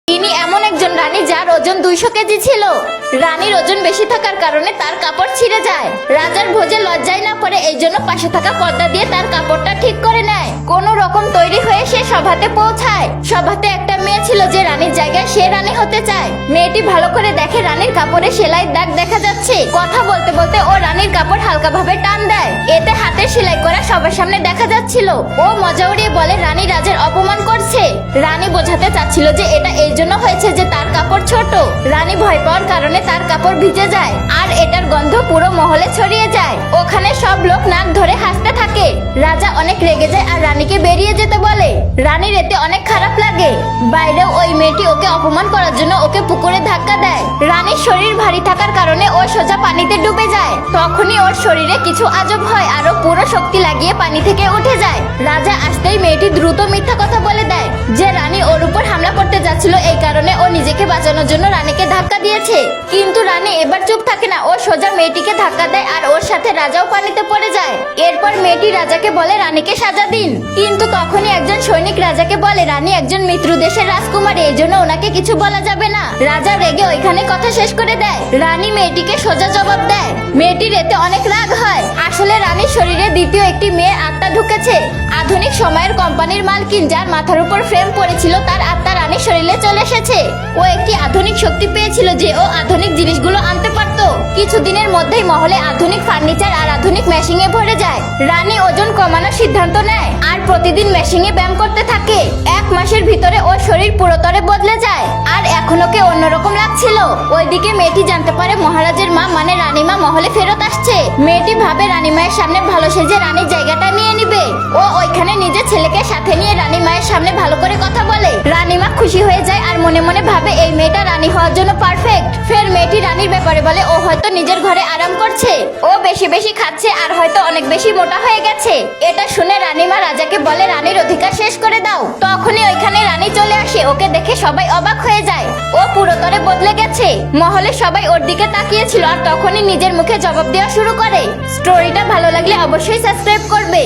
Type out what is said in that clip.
তিনি এমন একজন রানী যার ওজন 200 কেজি ছিল। রানীর ওজন বেশি থাকার কারণে তার কাপড় ছিঁড়ে যায়। রাজার ভোজে লজ্জায় না পড়ে এই জন্য পাশে থাকা পর্দা দিয়ে তার কাপড়টা ঠিক করে নেয়। কোন রকম তৈরি হয়ে সে সভাতে পৌঁছায়। সভাতে একটা মেয়ে ছিল যে রানীর জায়গায় সে রানী হতে চায়। মেয়েটি ভালো করে দেখে রানীর কাপড়ে সেলাই দাগ দেখা যাচ্ছে। কথা বলতে বলতে ও রানীর কাপড় হালকাভাবে টান দেয়। এতে হাতের সেলাই করা সবার সামনে দেখা যাচ্ছিল। ও মজা উড়িয়ে বলে রানী রাজার অপমান করছে। রানী বোঝাতে চাচ্ছিল যে এটা এই জন্য হয়েছে যে তার কাপড় ছোট। রানী ভয় পাওয়ার কারণে তার কাপড় ভিজে যায় আর এটার গন্ধ পুরো মহলে ছড়িয়ে যায়। ওখানে সব লোক নাক ধরে হাসতে থাকে। রাজা অনেক রেগে যায় আর রানীকে বেরিয়ে যেতে বলে। রানীর এতে অনেক খারাপ লাগে। বাইরেও ওই মেয়েটি ওকে অপমান করার জন্য ওকে পুকুরে ধাক্কা দেয়। রানীর শরীর ভারী থাকার কারণে ও সোজা পানিতে ডুবে যায়। তখনই ওর শরীরে কিছু আজব হয় আর ও পুরো শক্তি লাগিয়ে পানি থেকে উঠে যায়। রাজা আসতেই মেয়েটি দ্রুত মিথ্যা কথা বলে দেয় যে রানী ওর উপর হামলা করতে যাচ্ছিল, এই কারণে ও নিজেকে বাঁচানোর জন্য রানীকে ধাক্কা দিয়েছে। কিন্তু রানী এবার চুপ থাকে না। ও সোজা মেয়েটিকে ধাক্কা দেয় আর ওর সাথে রাজাও পানিতে পড়ে যায়। এরপর মেয়েটি রাজাকে বলে রানীকে সাজা দিন। কিন্তু তখনই একজন সৈনিক রাজাকে বলে রানী একজন মিত্র দেশের রাজকুমারী, এই জন্য ওনাকে কিছু বলা যাবে না। রাজা রেগে ওইখানে কথা শেষ করে দেয়। রানী মেয়েটিকে সোজা জবাব দেয়। মেয়েটির এতে অনেক রাগ হয়। আসলে রানীর শরীরে দ্বিতীয় একটি মেয়ের আত্মা ঢুকেছে। আধুনিক সময়ের কোম্পানির মালকিন যার মাথার উপর ফ্রেম পড়েছিল তার আত্মা রানীর শরীরে চলে এসেছে। ও একটি আধুনিক শক্তি পেয়েছিল যে ও আধুনিক জিনিসগুলো আনতে পারত। কিছুদিনের মধ্যেই মহলে আধুনিক ফার্নিচার আর আধুনিক মেশিং এ ভরে যায়। রানী ওজন কমানোর সিদ্ধান্ত নেয় আর প্রতিদিন মেশিং এ ব্যায়াম করতে থাকে। 1 মাসের ভিতরে ওর শরীর পুরোতরে বদলে যায় আর এখন ওকে অন্যরকম লাগছিল। ওইদিকে মেয়েটি জানতে পারে মহারাজের মা মানে রানীমা মহলে ফেরত আসছে। মেয়েটি ভাবে রানীমায়ের সামনে ভালো সেজে রানীর জায়গাটা নিয়ে নিবে। ও ওইখানে নিজের ছেলেকে সাথে নিয়ে রানীমায়ের সামনে ভালো করে কথা বলে। রানীমা খুশি হয়ে যায় আর মনে মনে ভাবে এই মেয়েটা রানী হওয়ার জন্য পারফেক্ট। ফের মেয়েটি রানীর ব্যাপারে বলে ও হয়তো নিজের ঘরে আরাম করছে, ও বেশি বেশি খাচ্ছে আর হয়তো অনেক বেশি মোটা হয়ে গেছে। এটা শুনে রানীমা রাজাকে বলে রানীর অধিকার শেষ করে দাও। তখনই ওইখানে রানী চলে আসে। ওকে দেখে সবাই অবাক হয়ে যায়। ও পুরোতরে বদলে গেছে। মহলে সবাই ওর দিকে তাকিয়েছিল আর তখনই নিজের মুখে জবাব দেওয়া শুরু করে। স্টোরিটা ভালো লাগলে অবশ্যই সাবস্ক্রাইব করবে।